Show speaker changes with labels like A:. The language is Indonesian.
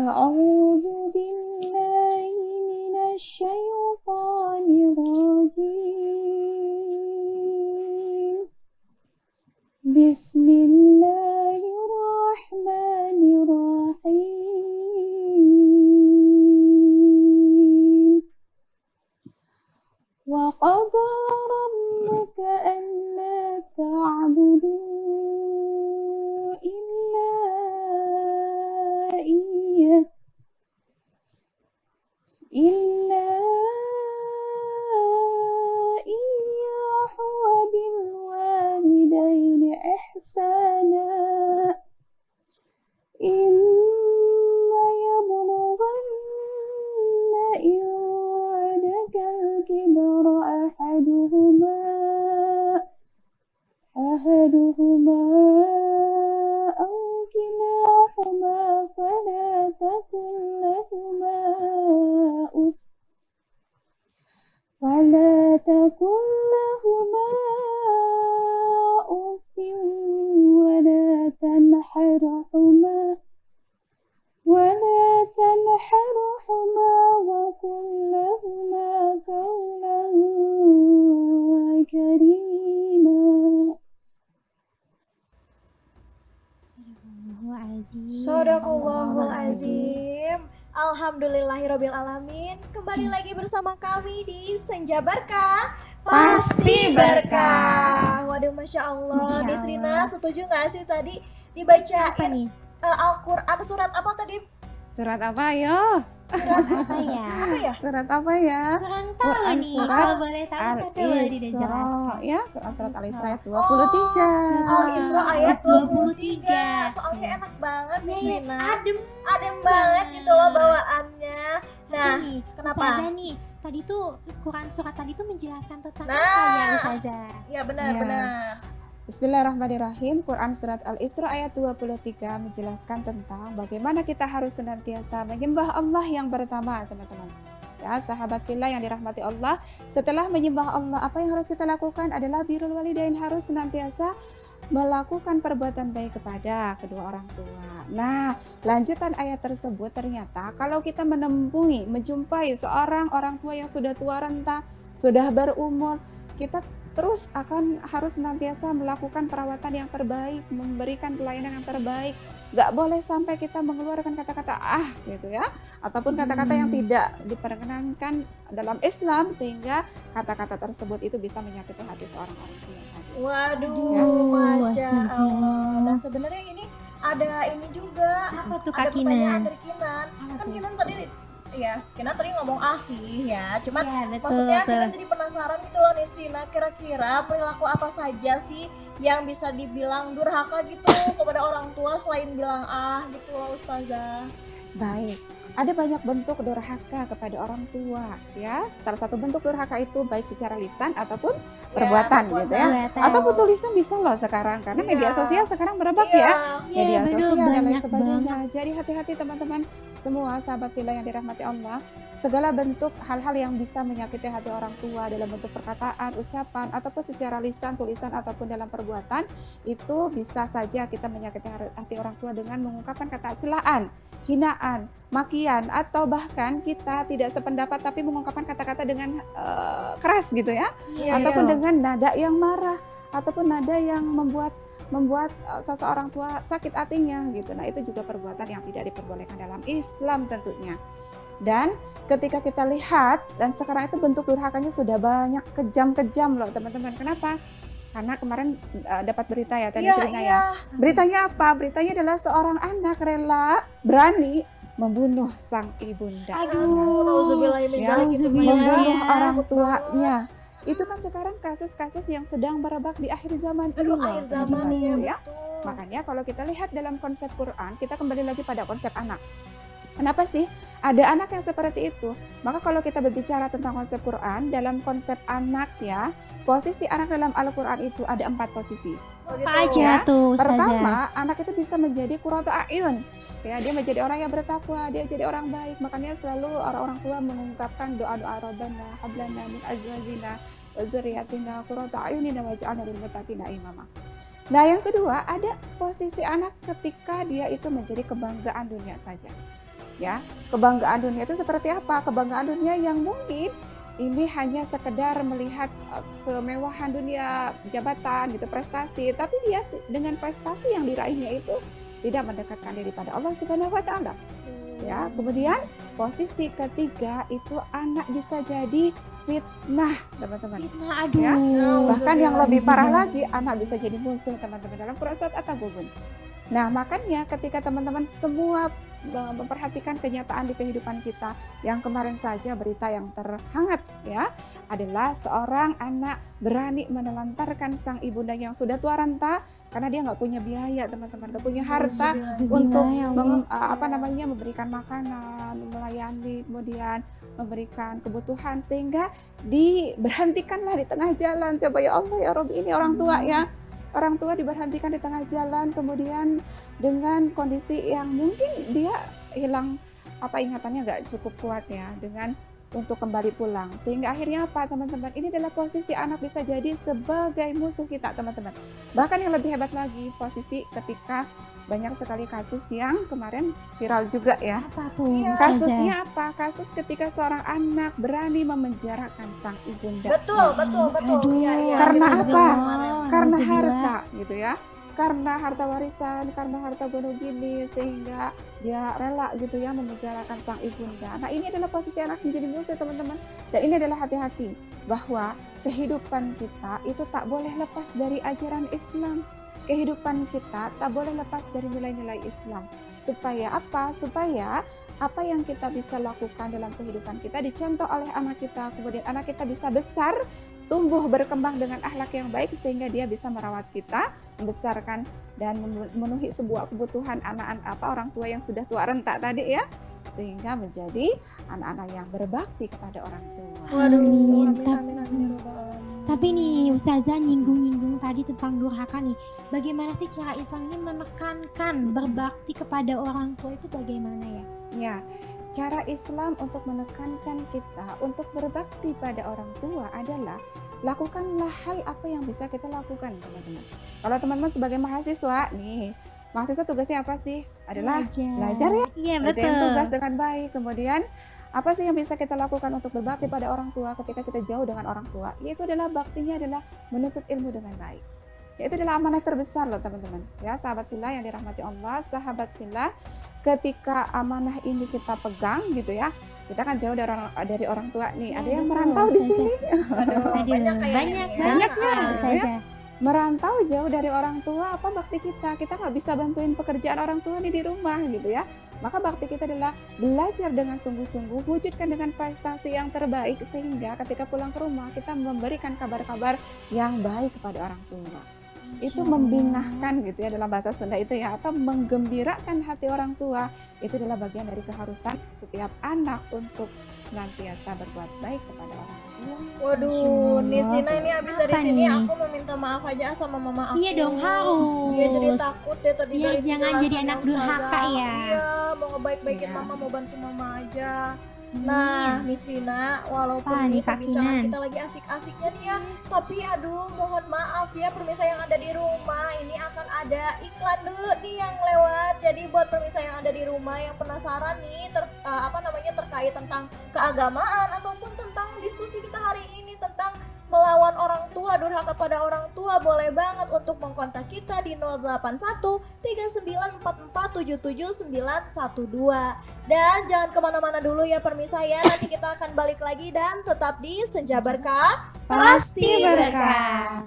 A: أعوذ بالله من الشيطان الرجيم بسم الله الرحمن الرحيم وقضى ربك ألا تعبدوا إلا إياه وبالوالدين إحسانا إما يبلغن عندك الكبر أحدهما أو كلاهما فلا تقل لهما أف ولا تنحرهما وقل لهما قولا كريما.
B: Sadaqallahul azim. Alhamdulillahirabbil alamin. Kembali lagi bersama kami di Senja Berkah Pasti Berkah. Waduh, Masya Allah. Nisrina, setuju gak sih tadi dibacain Al-Quran surat apa tadi?
A: Surat apa ya?
C: Surat apa ya?
A: Surat apa ya?
C: Kurang tahu nih.
A: Surat
C: Kalau boleh tahu satu boleh
A: Al-Isra
C: dijelaskan.
A: ya, surat Al-Isra ayat 23.
B: Al-Isra ayat 23.
C: 23.
B: Soalnya enak banget nih,
C: Iya,
B: Nisrina.
C: adem
B: banget gitu loh bawaannya. Nah,
C: nih,
B: kenapa?
C: Ustazah nih, tadi tuh Quran surat tadi tuh menjelaskan tentang
B: Nah.
C: apa ya Ustazah?
B: Ya benar.
A: Bismillahirrahmanirrahim. Quran surat Al-Isra ayat 23 menjelaskan tentang bagaimana kita harus senantiasa menyembah Allah yang pertama, teman-teman. Ya, sahabat fillah yang dirahmati Allah, setelah menyembah Allah, apa yang harus kita lakukan adalah birrul walidain, harus senantiasa melakukan perbuatan baik kepada kedua orang tua. Nah, lanjutan ayat tersebut ternyata kalau kita menjumpai seorang orang tua yang sudah tua renta, sudah berumur, kita terus harus senantiasa melakukan perawatan yang terbaik, memberikan pelayanan yang terbaik. Gak boleh sampai kita mengeluarkan kata-kata gitu ya, ataupun kata-kata yang tidak diperkenankan dalam Islam, sehingga kata-kata tersebut itu bisa menyakiti hati seorang orang tua tadi.
B: Waduh, Masya Allah. Dan sebenarnya ini ada ini juga.
C: Apa tuh
B: Ada
C: Kak
B: pertanyaan
C: Kinan?
B: dari Kinan.
C: Apa
B: Kan
C: tuh?
B: Kinan tadi Kinan tadi ngomong sih ya. Cuman
C: Ya, betul,
B: maksudnya
C: betul.
B: Kinan jadi penasaran gitu loh Nisrina, kira-kira perilaku apa saja sih yang bisa dibilang durhaka gitu kepada orang tua selain bilang gitu loh Ustazah.
A: Baik, ada banyak bentuk durhaka kepada orang tua ya. Salah satu bentuk durhaka itu baik secara lisan ataupun perbuatan gitu ya.
C: Perbuatan.
A: Ataupun tulisan bisa loh sekarang, karena media
B: Iya.
A: sosial sekarang merebak
B: Iya.
A: ya.
C: Iya,
A: Media
C: betul,
A: sosial dan lain
C: banyak
A: sebagainya. Jadi hati-hati teman-teman semua sahabat fillah yang dirahmati Allah. Segala bentuk hal-hal yang bisa menyakiti hati orang tua dalam bentuk perkataan, ucapan, ataupun secara lisan, tulisan, ataupun dalam perbuatan, itu bisa saja kita menyakiti hati orang tua dengan mengungkapkan kata celaan, hinaan, makian, atau bahkan kita tidak sependapat tapi mengungkapkan kata-kata dengan keras gitu ya, ataupun dengan nada yang marah, ataupun nada yang membuat seseorang tua sakit hatinya gitu. Nah, itu juga perbuatan yang tidak diperbolehkan dalam Islam tentunya. Dan ketika kita lihat, dan sekarang itu bentuk durhakanya sudah banyak, kejam-kejam loh teman-teman. Kenapa? Karena kemarin dapat berita ya tadi Serina ya. Beritanya apa? Beritanya adalah seorang anak rela berani membunuh sang ibunda.
B: Nauzubillah min
A: Ya,
B: dzalik.
A: membunuh
C: ya.
A: orang tuanya. Itu kan sekarang kasus-kasus yang sedang merebak di akhir zaman ini loh,
B: Akhir zaman
A: teman-teman,
B: ya.
A: Makanya kalau kita lihat dalam konsep Quran, kita kembali lagi pada konsep anak. Kenapa sih ada anak yang seperti itu? Maka kalau kita berbicara tentang konsep Quran, dalam konsep anak ya, posisi anak dalam Al-Quran itu ada 4 posisi.
C: Apa aja tuh Ustazah?
A: Pertama, anak itu bisa menjadi qurratu a'yun. Ya, dia menjadi orang yang bertakwa, dia jadi orang baik. Makanya selalu orang-orang tua mengungkapkan doa-doa Rabbana hablana min azwajina wa dzurriyyatina qurrata a'yunin waj'alna lil muttaqina imama. Nah, yang kedua, ada posisi anak ketika dia itu menjadi kebanggaan dunia saja. Ya, kebanggaan dunia itu seperti apa? Kebanggaan dunia yang mungkin ini hanya sekedar melihat kemewahan dunia, jabatan gitu, prestasi, tapi dia dengan prestasi yang diraihnya itu tidak mendekatkan diri pada Allah Subhanahu wa taala. Ya, kemudian posisi ketiga itu anak bisa jadi fitnah, teman-teman.
C: Fitnah, aduh.
A: Ya, bahkan yang lebih
C: Bisa
A: parah
C: jadi.
A: lagi, anak bisa jadi musuh, teman-teman, dalam Quran surat At-Taghabun. Nah, makanya ketika teman-teman semua memperhatikan kenyataan di kehidupan kita, yang kemarin saja berita yang terhangat ya adalah seorang anak berani menelantarkan sang ibunda yang sudah tua renta karena dia nggak punya biaya, teman-teman, nggak punya harta untuk
C: Ya Allah.
A: memberikan makanan, melayani, kemudian memberikan kebutuhan, sehingga diberhentikanlah di tengah jalan. Coba ya Allah ya Rabbi, ini orang tua ya. Orang tua diberhentikan di tengah jalan, kemudian dengan kondisi yang mungkin dia hilang ingatannya nggak cukup kuat ya dengan untuk kembali pulang, sehingga akhirnya apa, teman-teman, ini adalah posisi anak bisa jadi sebagai musuh kita, teman-teman. Bahkan yang lebih hebat lagi, posisi ketika banyak sekali kasus yang kemarin viral juga ya.
C: Apa tuh?
B: Iya.
C: Ustazah?
A: Kasusnya apa? Kasus ketika seorang anak berani memenjarakan sang ibunda.
B: Betul.
C: Aduh,
B: Iya, iya.
A: Karena
B: Bisa
A: apa?
B: kemarin.
A: Karena
C: Alhamdulillah.
A: harta gitu ya, karena harta warisan, karena harta bunuh diri, sehingga dia rela gitu ya memenjarakan sang ibunda. Nah, ini adalah posisi anak menjadi musuh, teman-teman. Dan ini adalah hati-hati bahwa kehidupan kita itu tak boleh lepas dari ajaran Islam. Kehidupan kita tak boleh lepas dari nilai-nilai Islam. Supaya apa? Supaya apa yang kita bisa lakukan dalam kehidupan kita dicontoh oleh anak kita, kemudian anak kita bisa besar, tumbuh berkembang dengan akhlak yang baik, sehingga dia bisa merawat kita, membesarkan dan memenuhi sebuah kebutuhan anak-anak orang tua yang sudah tua renta tadi ya, sehingga menjadi anak-anak yang berbakti kepada orang tua.
B: Waduh,
C: Amin.
B: amin, amin, amin, ya Rabbal Alamin.
C: Tapi nih Ustazah nyinggung-nyinggung tadi tentang durhaka nih. Bagaimana sih cara Islam ini menekankan berbakti kepada orang tua itu bagaimana ya?
A: Ya, cara Islam untuk menekankan kita untuk berbakti pada orang tua adalah lakukanlah hal apa yang bisa kita lakukan, teman-teman. Kalau teman-teman sebagai mahasiswa nih, mahasiswa tugasnya apa sih? Adalah belajar ya,
C: Iya,
A: kerjain
C: betul.
A: tugas dengan baik. Kemudian apa sih yang bisa kita lakukan untuk berbakti pada orang tua ketika kita jauh dengan orang tua? Yaitu adalah baktinya adalah menuntut ilmu dengan baik. Ya, itu adalah amanah terbesar loh, teman-teman. Ya, sahabat fillah yang dirahmati Allah, sahabat fillah, ketika amanah ini kita pegang gitu ya, kita kan jauh dari orang tua nih.
C: Iya,
A: Ada yang
C: betul,
A: merantau di
C: Ustazah.
A: sini.
B: Aduh,
C: Aduh,
B: banyak kayaknya
C: banyak
B: nih ya.
C: banyak
A: ya,
C: Ustazah.
A: Merantau jauh dari orang tua, apa bakti kita? Kita nggak bisa bantuin pekerjaan orang tua nih di rumah gitu ya. Maka bakti kita adalah belajar dengan sungguh-sungguh, wujudkan dengan prestasi yang terbaik, sehingga ketika pulang ke rumah kita memberikan kabar-kabar yang baik kepada orang tua. Itu membinahkan gitu ya, dalam bahasa Sunda itu ya, atau menggembirakan hati orang tua. Itu adalah bagian dari keharusan setiap anak untuk senantiasa berbuat baik kepada orang tua.
B: Waduh, Nis Dina ini abis dari
C: Apa
B: sini
C: nih?
B: aku mau minta maaf aja sama mama aku.
C: Iya dong, harus.
B: Iya, jadi takut deh tadi
C: Biar
B: dari
C: jangan jadi
B: penjelasan
C: anak
B: yang
C: durhaka
B: Ustazah.
C: ya.
B: Iya, mau ngebaik-baikin
A: Iya.
B: mama, mau bantu mama aja. Nah, Nis Rina, walaupun
C: Apa
B: ini
C: nih, Kak
B: perbincangan
C: Kinan?
B: kita lagi asik-asiknya nih ya, tapi aduh mohon maaf ya pemirsa yang ada di rumah, ini akan ada iklan dulu nih yang lewat. Jadi buat pemirsa yang ada di rumah yang penasaran nih terkait tentang keagamaan ataupun tentang diskusi kita hari ini tentang melawan orang tua, durhaka pada orang tua, boleh banget untuk mengkontak kita di 081 3944 77912. Dan jangan kemana-mana dulu ya permisa ya, nanti kita akan balik lagi dan tetap di Senja Berkah
A: Pasti berkah.